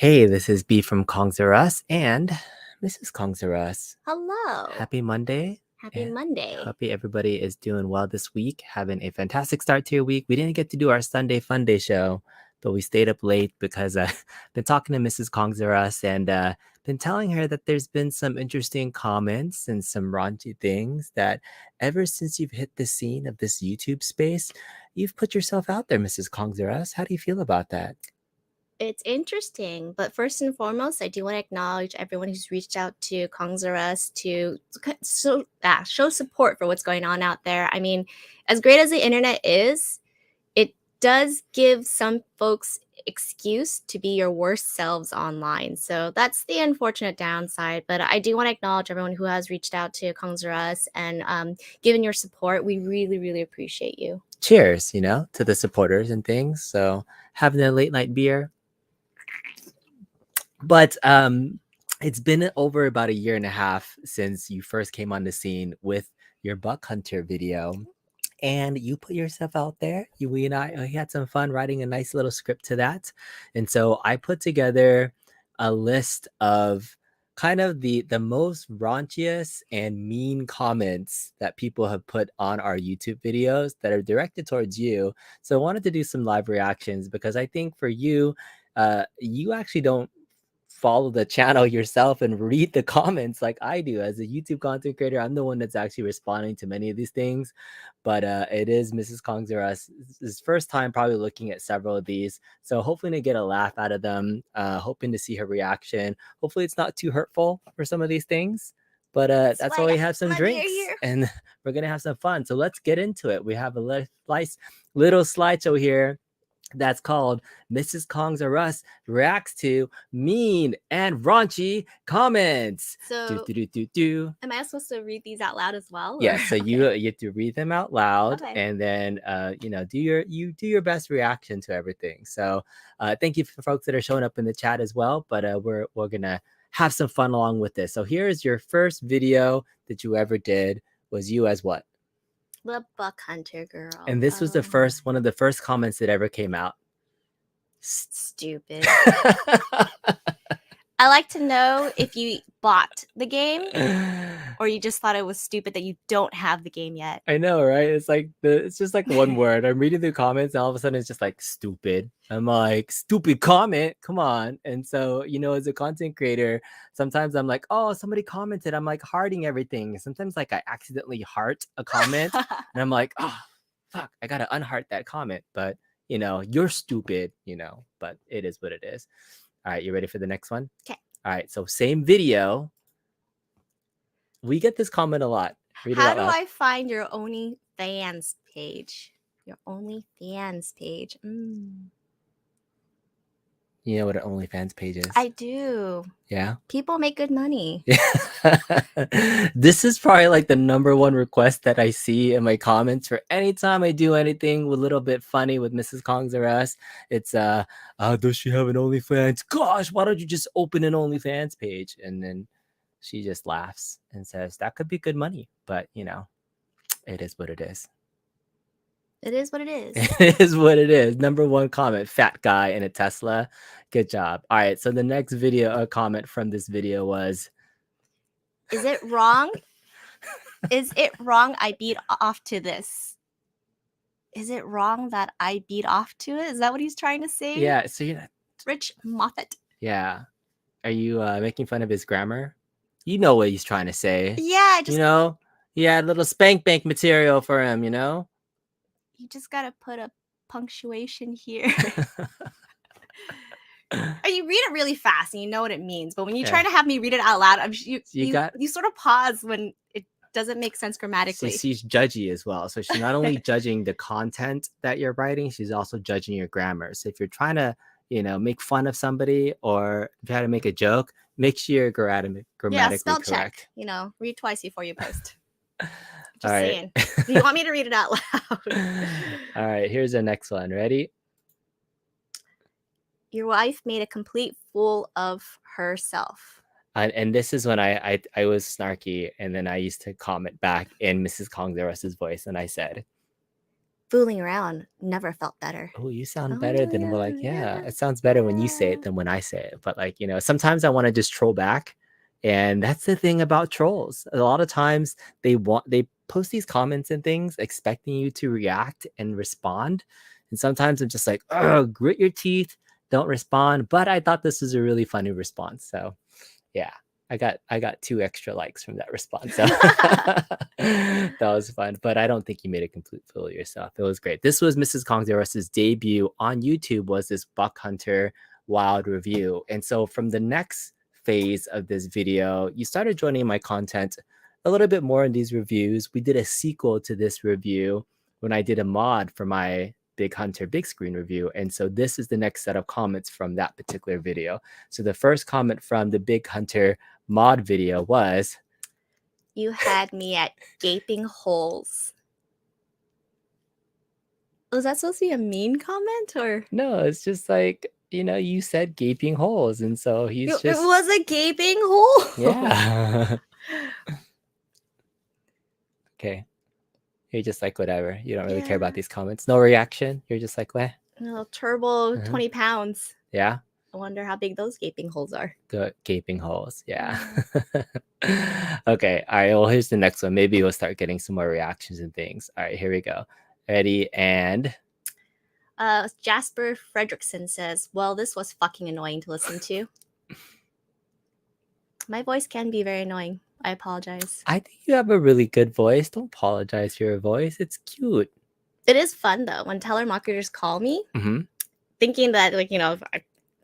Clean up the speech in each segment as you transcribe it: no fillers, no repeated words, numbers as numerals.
Hey, this is B from Kongs R Us and Mrs. Kongs R Us. Hello. Happy Monday. Happy And Monday. happy everybody is doing well this week, having a fantastic start to your week. We didn't get to do our Sunday Fun Day show, but we stayed up late because I've been talking to Mrs. Kongs R Us and been telling her that there's been some interesting comments and some raunchy things that ever since you've hit the scene of this YouTube space, you've put yourself out there, Mrs. Kongs R Us. How do you feel about that? It's interesting, but first and foremost, I do want to acknowledge everyone who's reached out to Kongs R Us to show support for what's going on out there. I mean, as great as the internet is, it does give some folks excuse to be your worst selves online. So that's the unfortunate downside. But I do want to acknowledge everyone who has reached out to Kongs R Us and given your support. We really, really appreciate you. Cheers, to the supporters and things. So having a late night beer. But it's been over about a year and a half since you first came on the scene with your buck hunter video. And you put yourself out there. We and I had some fun writing a nice little script to that. And so I put together a list of kind of the most raunchiest and mean comments that people have put on our YouTube videos that are directed towards you. So I wanted to do some live reactions because I think for you, you actually don't follow the channel yourself and read the comments like I do. As a YouTube content creator, I'm the one that's actually responding to many of these things, but it is Mrs. Kongs R Us's first time probably looking at several of these, so hopefully to get a laugh out of them, hoping to see her reaction. Hopefully it's not too hurtful for some of these things, but that's why we have some drinks and we're gonna have some fun. So let's get into it. We have a nice little slideshow here that's called Mrs. Kongs R Us reacts to mean and raunchy comments. So, Do. am I supposed to read these out loud as well? Yeah, so you have to read them out loud, Okay. and then do your best reaction to everything. So thank you for folks that are showing up in the chat as well. But we're gonna have some fun along with this. So here's your first video that you ever did. Was you as what? The buck hunter girl. And this was one of the first comments that ever came out. Stupid. I like to know if you bought the game or you just thought it was stupid that you don't have the game yet. I know, right? It's just like one word. I'm reading the comments and all of a sudden it's just like stupid. I'm like, stupid comment, come on. And so, as a content creator, sometimes I'm like, oh, somebody commented. I'm like hearting everything. Sometimes like I accidentally heart a comment and I'm like, oh, fuck, I gotta unheart that comment. But you're stupid, but it is what it is. All right, you ready for the next one? Okay. All right, so same video. We get this comment a lot. Read it How out do loud. I find your OnlyFans page? Your OnlyFans page. You know what an OnlyFans page is? I do. Yeah. People make good money. This is probably like the number one request that I see in my comments for anytime I do anything a little bit funny with Mrs. Kongs R Us. It's does she have an OnlyFans? Gosh, why don't you just open an OnlyFans page? And then she just laughs and says that could be good money, but it is what it is. It is what it is. It is what it is. Number one comment, fat guy in a Tesla. Good job. All right, so the next comment from this video was, is it wrong? Is it wrong I beat off to this? Is it wrong that I beat off to it? Is that what he's trying to say? Yeah, so you're not... Rich Moffat. Yeah. Are you making fun of his grammar? You know what he's trying to say. Yeah, a little spank bank material for him, You just gotta put a punctuation here. You read it really fast and you know what it means, but when you try to have me read it out loud, you sort of pause when it doesn't make sense grammatically. She's judgy as well. So she's not only judging the content that you're writing, she's also judging your grammar. So if you're trying to, make fun of somebody or try to make a joke, make sure you're grammatically spell correct. check. Read twice before you post. Just saying. Do you want me to read it out loud? All right, here's the next one. Ready? Your wife made a complete fool of herself. And this is when I was snarky, and then I used to comment back in Mrs. Kongs R Us's voice, and I said, fooling around never felt better. Oh, you sound Oh, better than, well, like, yeah, it sounds better when you say it than when I say it. But like, sometimes I want to just troll back. And that's the thing about trolls. A lot of times they post these comments and things expecting you to react and respond. And sometimes I'm just like, oh, grit your teeth, don't respond. But I thought this was a really funny response. So yeah, I got 2 extra likes from that response. So that was fun. But I don't think you made a complete fool of yourself. It was great. This was Mrs. Kongzeros's debut on YouTube, was this Buck Hunter Wild review. And so from the next phase of this video, you started joining my content a little bit more in these reviews. We did a sequel to this review when I did a mod for my Big Hunter big screen review. And so this is the next set of comments from that particular video. So the first comment from the Big Hunter mod video was, You had me at gaping holes. Was that supposed to be a mean comment, or? no, it's just like, you said gaping holes. And so he's It just, was a gaping hole. yeah. Okay. You're just like, whatever. You don't really care about Yeah. these comments. No reaction. You're just like, what? Turbo Uh-huh. 20 pounds. Yeah. I wonder how big those gaping holes are. The gaping holes. Yeah. Okay. All right. Well, here's the next one. Maybe we'll start getting some more reactions and things. All right. Here we go. Ready? And Jasper Fredrickson says, well, this was fucking annoying to listen to. My voice can be very annoying. I apologize. I think you have a really good voice. Don't apologize for your voice. It's cute. It is fun, though, when telemarketers call me, Mm-hmm. thinking that, like,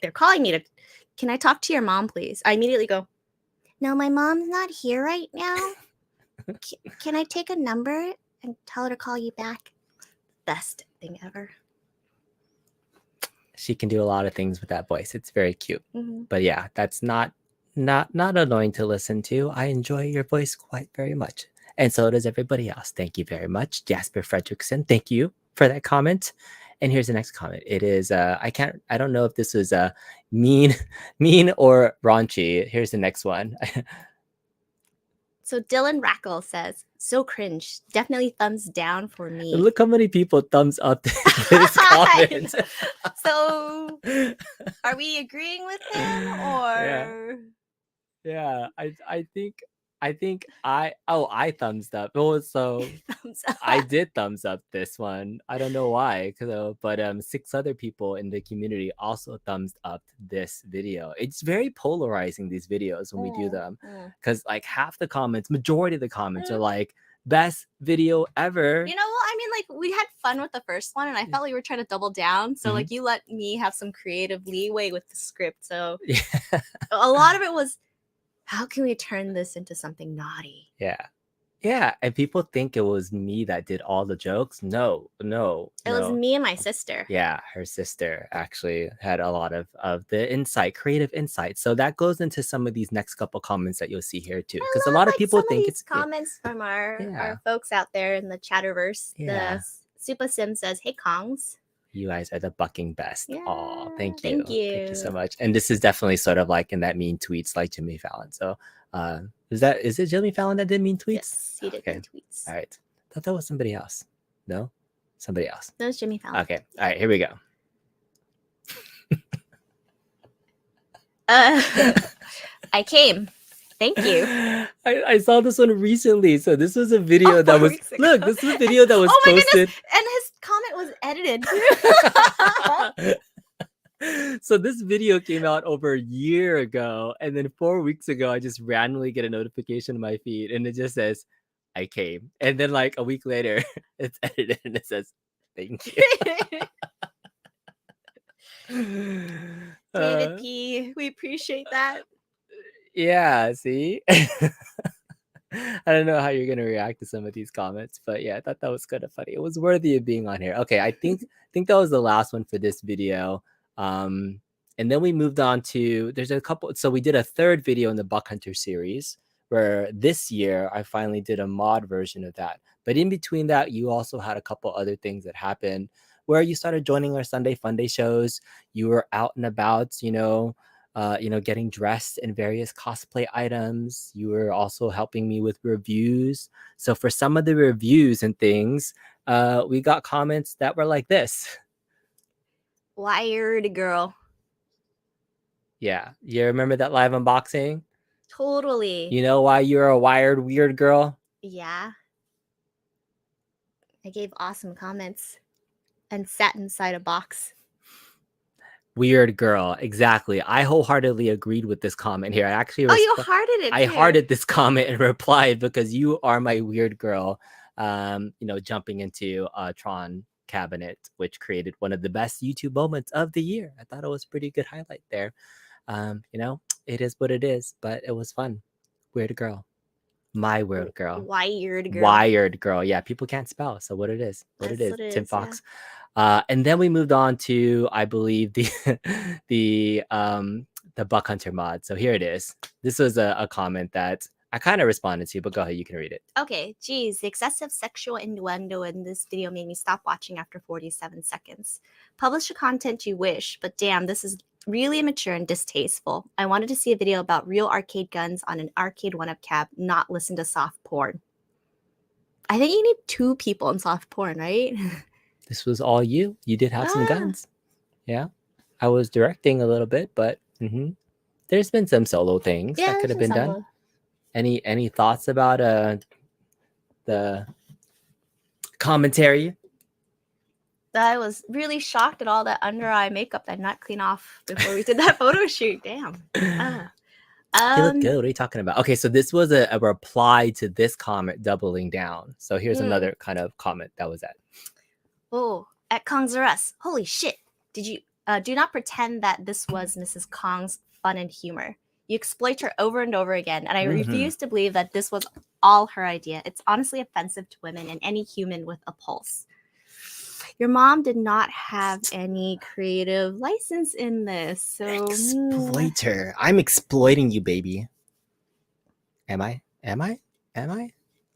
they're calling me to, can I talk to your mom, please? I immediately go, no, my mom's not here right now. Can I take a number and tell her to call you back? Best thing ever. She can do a lot of things with that voice. It's very cute. Mm-hmm. But yeah, that's not annoying to listen to. I enjoy your voice quite very much. And so does everybody else. Thank you very much, Jasper Fredrickson. Thank you for that comment. And here's the next comment. It is I don't know if this was mean or raunchy. Here's the next one. So Dylan Rackle says, so cringe. Definitely thumbs down for me. Look how many people thumbs up this comment. So are we agreeing with him, or? Yeah, I think I thumbs up. Oh, so Thumbs up. I did thumbs up this one. I don't know why, but 6 other people in the community also thumbs up this video. It's very polarizing, these videos, when we do them, because like half the comments, majority of the comments are like, best video ever. Well, I mean, like, we had fun with the first one, and I felt like we were trying to double down. So like, you let me have some creative leeway with the script. So a lot of it was, how can we turn this into something naughty? Yeah, and people think it was me that did all the jokes. No. It was me and my sister. Yeah, her sister actually had a lot of the creative insight. So that goes into some of these next couple comments that you'll see here too. Because a lot of people think it's comments from our folks out there in the Chatterverse. Yeah. The Super Sim says, "Hey Kongs, you guys are the bucking best." Yeah, Oh, thank you. thank you. Thank you so much. And this is definitely sort of like in that mean tweets like Jimmy Fallon. So is it Jimmy Fallon that did mean tweets? Yes, he did mean tweets. All right. I thought that was somebody else. No? Somebody else. That was Jimmy Fallon. Okay. All right, here we go. I came. Thank you. I saw this one recently. So this was a video that was this was a video that was posted. Goodness. And his comment was edited. So this video came out over a year ago, and then 4 weeks ago I just randomly get a notification on my feed and it just says I came, and then like a week later it's edited and it says thank you. David P, we appreciate that. Yeah, see. I don't know how you're gonna react to some of these comments, but yeah, I thought that was kind of funny. It was worthy of being on here. Okay, I think that was the last one for this video. And then we moved on to, there's a couple. So we did a third video in the Buck Hunter series, where this year I finally did a mod version of that. But in between that, you also had a couple other things that happened where you started joining our Sunday Funday shows. You were out and about, getting dressed in various cosplay items. You were also helping me with reviews. So for some of the reviews and things, we got comments that were like this. Wired girl. Yeah, you remember that live unboxing? Totally. You know why you're a wired weird girl? Yeah. I gave awesome comments and sat inside a box. Weird girl, exactly. I wholeheartedly agreed with this comment here. I actually Oh, you hearted it I too. hearted this comment and replied because you are my weird girl. Jumping into Tron cabinet, which created one of the best YouTube moments of the year. I thought it was a pretty good highlight there. It is what it is, but it was fun. Weird girl. My weird girl. Wired girl. Wired girl. Yeah, people can't spell. So what it is. That's Tim what it is, Fox. And then we moved on to, I believe, the Buck Hunter mod. So here it is. This was a comment that I kind of responded to, but go ahead, you can read it. Okay, geez, the excessive sexual innuendo in this video made me stop watching after 47 seconds. Publish the content you wish, but damn, this is really immature and distasteful. I wanted to see a video about real arcade guns on an arcade one-up cab, not listen to soft porn. I think you need 2 people in soft porn, right? This was all you. You did have some guns. Yeah. I was directing a little bit, but there's been some solo things that could have been done. Any thoughts about the commentary? I was really shocked at all that under eye makeup that not clean off before we did that photo shoot. Damn. You look good. What are you talking about? Okay, so this was a reply to this comment doubling down. So here's another kind of comment that was at. Oh, at Kong's R Us. Holy shit. Did you do not pretend that this was Mrs. Kong's fun and humor. You exploit her over and over again, and I refuse to believe that this was all her idea. It's honestly offensive to women and any human with a pulse. Your mom did not have any creative license in this, so exploiter. I'm exploiting you, baby. Am I?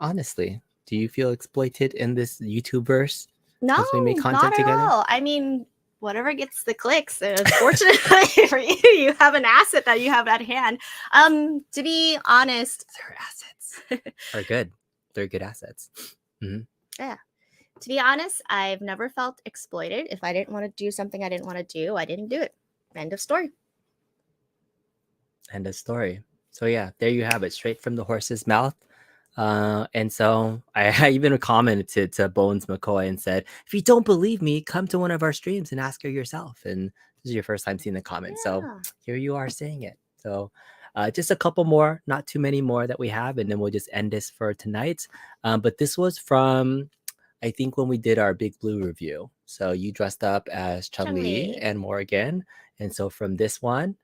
Honestly, do you feel exploited in this YouTube verse? No, we make content not at together? all. I mean, whatever gets the clicks. Unfortunately for you, you have an asset that you have at hand. To be honest, their assets are good. They're good assets. Yeah. To be honest, I've never felt exploited. If I didn't want to do something I didn't want to do, I didn't do it. End of story. End of story. So yeah, there you have it, straight from the horse's mouth. And so I even commented to Bones McCoy and said, if you don't believe me, come to one of our streams and ask her yourself. And this is your first time seeing the comment. Yeah. So here you are saying it. So just a couple more, not too many more that we have, and then we'll just end this for tonight. But this was from, I think, when we did our Big Blue review. So you dressed up as Chun-Li and Morgan. And so from this one,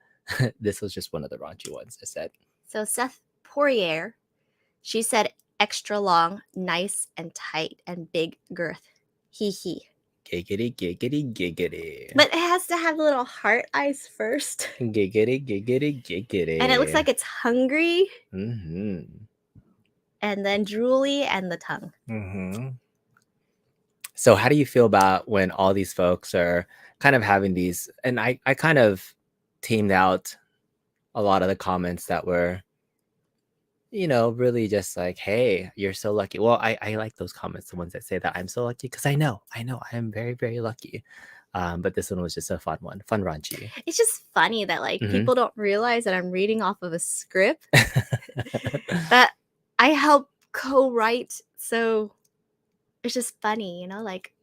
this was just one of the raunchy ones I said. So Seth Poirier, she said extra long, nice and tight and big girth. Hee hee. Giggity, giggity, giggity. But it has to have little heart eyes first. Giggity, giggity, giggity. And it looks like it's hungry. Mm-hmm. And then drooly and the tongue. Mm-hmm. So how do you feel about when all these folks are kind of having these, and I kind of teamed out a lot of the comments that were, really just like, hey, you're so lucky. Well, I like those comments, the ones that say that I'm so lucky, because I know I am very, very lucky. But this one was just a fun one, fun raunchy. It's just funny that people don't realize that I'm reading off of a script that I help co-write. So it's just funny,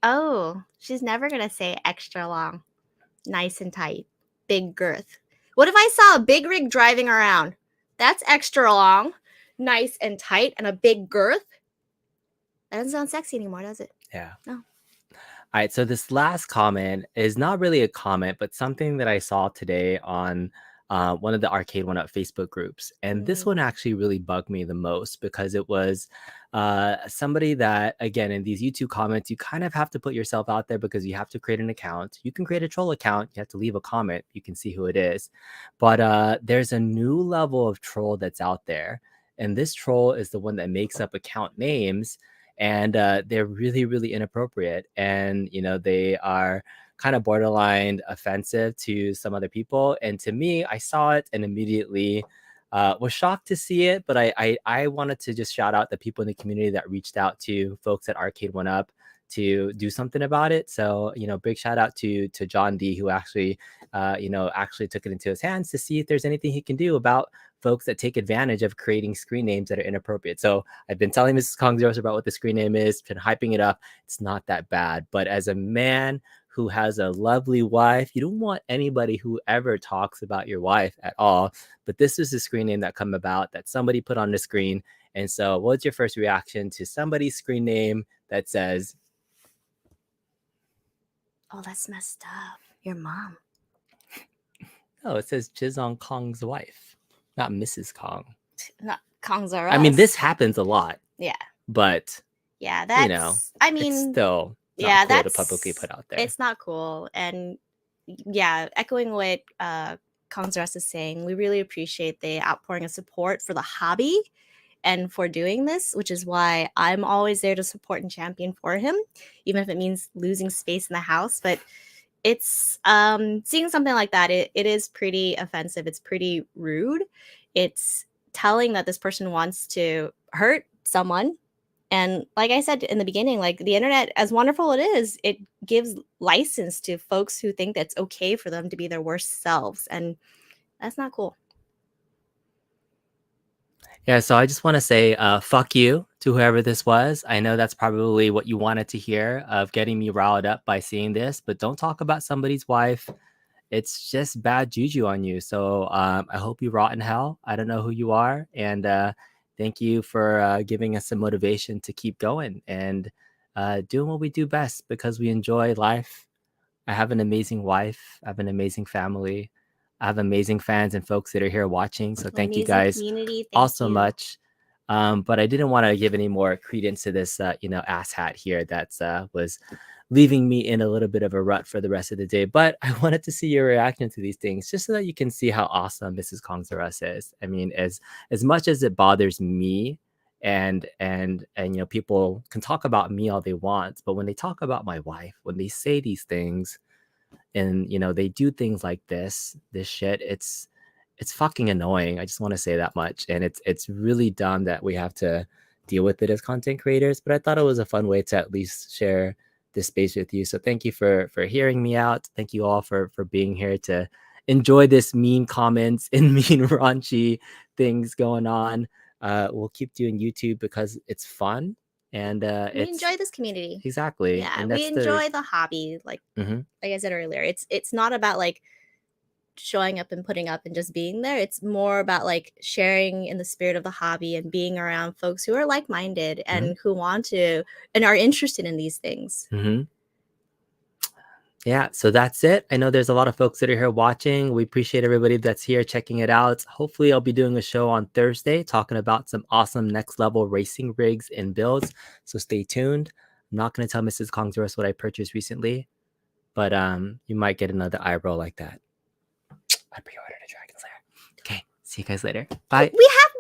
oh, she's never gonna say extra long, nice and tight, big girth. What if I saw a big rig driving around? That's extra long, nice and tight, and a big girth. That doesn't sound sexy anymore, does it? Yeah. No. All right, so this last comment is not really a comment, but something that I saw today on one of the Arcade One Up Facebook groups. And this one actually really bugged me the most, because it was somebody that, again, in these YouTube comments, you kind of have to put yourself out there, because you have to create an account. You can create a troll account. You have to leave a comment. You can see who it is. But there's a new level of troll that's out there. And this troll is the one that makes up account names. And they're really, really inappropriate. And, they are kind of borderline offensive to some other people. And to me, I saw it and immediately was shocked to see it. But I wanted to just shout out the people in the community that reached out to folks at Arcade One Up to do something about it. So, big shout out to John D, who actually, actually took it into his hands to see if there's anything he can do about folks that take advantage of creating screen names that are inappropriate. So I've been telling Mrs. Kongzeros about what the screen name is, been hyping it up. It's not that bad. But as a man who has a lovely wife, you don't want anybody who ever talks about your wife at all. But this is the screen name that come about that somebody put on the screen. And so what's your first reaction to somebody's screen name that says, Oh, that's messed up. Your mom. oh, it says Jizong Kong's wife, not Mrs. Kong. Not Kongs are I mean, us. this happens a lot, Yeah. but Yeah, you know, that's. I it's mean, still not yeah, cool to publicly put out there. It's not cool, and yeah, echoing what Kongs is saying, we really appreciate the outpouring of support for the hobby and for doing this, which is why I'm always there to support and champion for him, even if it means losing space in the house. But it's seeing something like that, it is pretty offensive. It's pretty rude. It's telling that this person wants to hurt someone. And like I said in the beginning, like the internet, as wonderful it is, it gives license to folks who think that's okay for them to be their worst selves, and that's not cool. Yeah, so I just want to say fuck you to whoever this was. I know that's probably what you wanted to hear of getting me riled up by seeing this, but don't talk about somebody's wife. It's just bad juju on you. So I hope you rot in hell. I don't know who you are. And thank you for giving us some motivation to keep going and doing what we do best because we enjoy life. I have an amazing wife. I have an amazing family. I have amazing fans and folks that are here watching. So thank you Amazing guys community. all Thank so you. much. But I didn't want to give any more credence to this, ass hat here that's was leaving me in a little bit of a rut for the rest of the day. But I wanted to see your reaction to these things, just so that you can see how awesome Mrs. Kongzarus is. I mean, as much as it bothers me, and people can talk about me all they want, but when they talk about my wife, when they say these things, and they do things like this shit, it's fucking annoying. I just want to say that much. And it's really dumb that we have to deal with it as content creators, but I thought it was a fun way to at least share this space with you. So thank you for hearing me out. Thank you all for being here to enjoy this mean comments and mean raunchy things going on. We'll keep doing YouTube because it's fun, and We it's enjoy this community. exactly, Yeah, and we that's the enjoy the hobby. Mhm. Like I said earlier, it's not about like showing up and putting up and just being there. It's more about like sharing in the spirit of the hobby and being around folks who are like-minded and who want to and are interested in these things. Mhm. Yeah, so that's it. I know there's a lot of folks that are here watching. We appreciate everybody that's here checking it out. Hopefully, I'll be doing a show on Thursday talking about some awesome next level racing rigs and builds. So stay tuned. I'm not going to tell Mrs. Kongzorus what I purchased recently, but you might get another eyebrow like that. I pre-ordered a Dragon's Lair. Okay, see you guys later. Bye. We have